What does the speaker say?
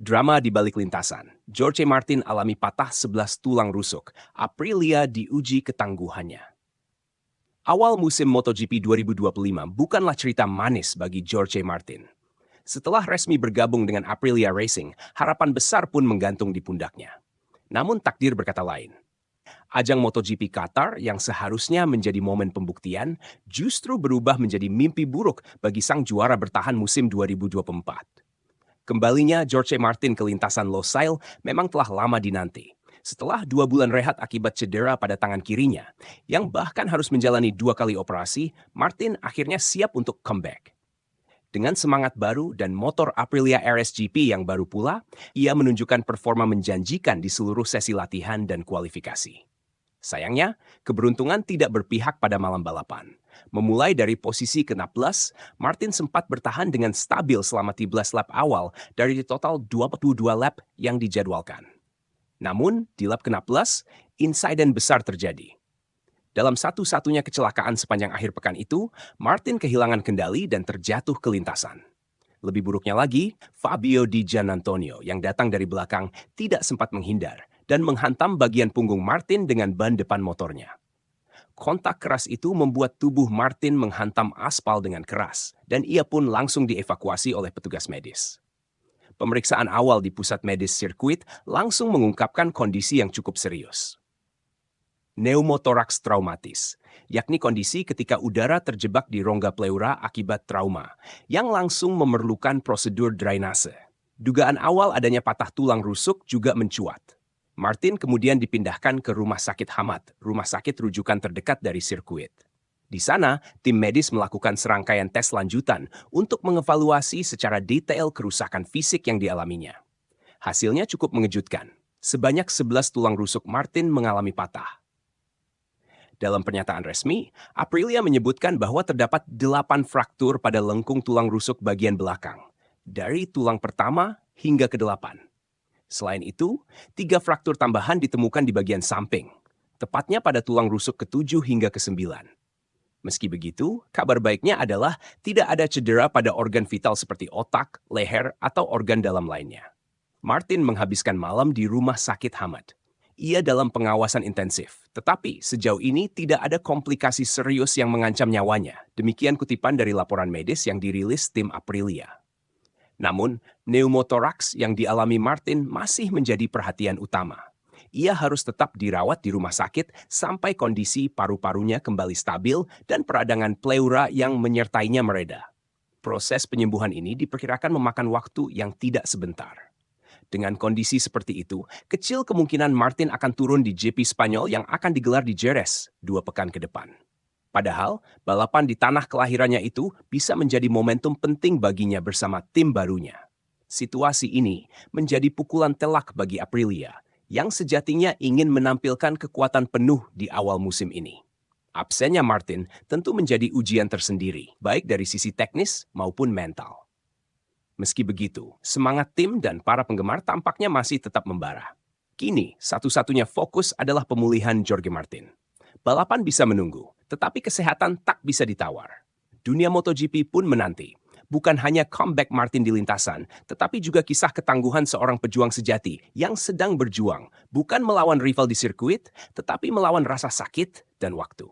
Drama di balik lintasan. Jorge Martin alami patah 11 tulang rusuk. Aprilia diuji ketangguhannya. Awal musim MotoGP 2025 bukanlah cerita manis bagi Jorge Martin. Setelah resmi bergabung dengan Aprilia Racing, harapan besar pun menggantung di pundaknya. Namun takdir berkata lain. Ajang MotoGP Qatar yang seharusnya menjadi momen pembuktian justru berubah menjadi mimpi buruk bagi sang juara bertahan musim 2024. Kembalinya Jorge Martin ke lintasan Losail memang telah lama dinanti. Setelah 2 bulan rehat akibat cedera pada tangan kirinya, yang bahkan harus menjalani 2 kali operasi, Martin akhirnya siap untuk comeback. Dengan semangat baru dan motor Aprilia RSGP yang baru pula, ia menunjukkan performa menjanjikan di seluruh sesi latihan dan kualifikasi. Sayangnya, keberuntungan tidak berpihak pada malam balapan. Memulai dari posisi ke-16, Martin sempat bertahan dengan stabil selama 13 lap awal dari total 22 lap yang dijadwalkan. Namun, di lap ke-16, insiden besar terjadi. Dalam satu-satunya kecelakaan sepanjang akhir pekan itu, Martin kehilangan kendali dan terjatuh ke lintasan. Lebih buruknya lagi, Fabio Di Giannantonio yang datang dari belakang tidak sempat menghindar dan menghantam bagian punggung Martin dengan ban depan motornya. Kontak keras itu membuat tubuh Martin menghantam aspal dengan keras, dan ia pun langsung dievakuasi oleh petugas medis. Pemeriksaan awal di pusat medis sirkuit langsung mengungkapkan kondisi yang cukup serius. Pneumotoraks traumatis, yakni kondisi ketika udara terjebak di rongga pleura akibat trauma, yang langsung memerlukan prosedur drainase. Dugaan awal adanya patah tulang rusuk juga mencuat. Martin kemudian dipindahkan ke Rumah Sakit Hamad, rumah sakit rujukan terdekat dari sirkuit. Di sana, tim medis melakukan serangkaian tes lanjutan untuk mengevaluasi secara detail kerusakan fisik yang dialaminya. Hasilnya cukup mengejutkan. Sebanyak 11 tulang rusuk Martin mengalami patah. Dalam pernyataan resmi, Aprilia menyebutkan bahwa terdapat 8 fraktur pada lengkung tulang rusuk bagian belakang, dari tulang pertama hingga ke-8. Selain itu, 3 fraktur tambahan ditemukan di bagian samping, tepatnya pada tulang rusuk ke-7 hingga ke-9. Meski begitu, kabar baiknya adalah tidak ada cedera pada organ vital seperti otak, leher, atau organ dalam lainnya. Martin menghabiskan malam di Rumah Sakit Hamad. Ia dalam pengawasan intensif, tetapi sejauh ini tidak ada komplikasi serius yang mengancam nyawanya. Demikian kutipan dari laporan medis yang dirilis tim Aprilia. Namun, pneumotoraks yang dialami Martin masih menjadi perhatian utama. Ia harus tetap dirawat di rumah sakit sampai kondisi paru-parunya kembali stabil dan peradangan pleura yang menyertainya mereda. Proses penyembuhan ini diperkirakan memakan waktu yang tidak sebentar. Dengan kondisi seperti itu, kecil kemungkinan Martin akan turun di GP Spanyol yang akan digelar di Jerez 2 pekan ke depan. Padahal, balapan di tanah kelahirannya itu bisa menjadi momentum penting baginya bersama tim barunya. Situasi ini menjadi pukulan telak bagi Aprilia, yang sejatinya ingin menampilkan kekuatan penuh di awal musim ini. Absennya Martin tentu menjadi ujian tersendiri, baik dari sisi teknis maupun mental. Meski begitu, semangat tim dan para penggemar tampaknya masih tetap membara. Kini, satu-satunya fokus adalah pemulihan Jorge Martin. Balapan bisa menunggu, tetapi kesehatan tak bisa ditawar. Dunia MotoGP pun menanti. Bukan hanya comeback Martin di lintasan, tetapi juga kisah ketangguhan seorang pejuang sejati yang sedang berjuang, bukan melawan rival di sirkuit, tetapi melawan rasa sakit dan waktu.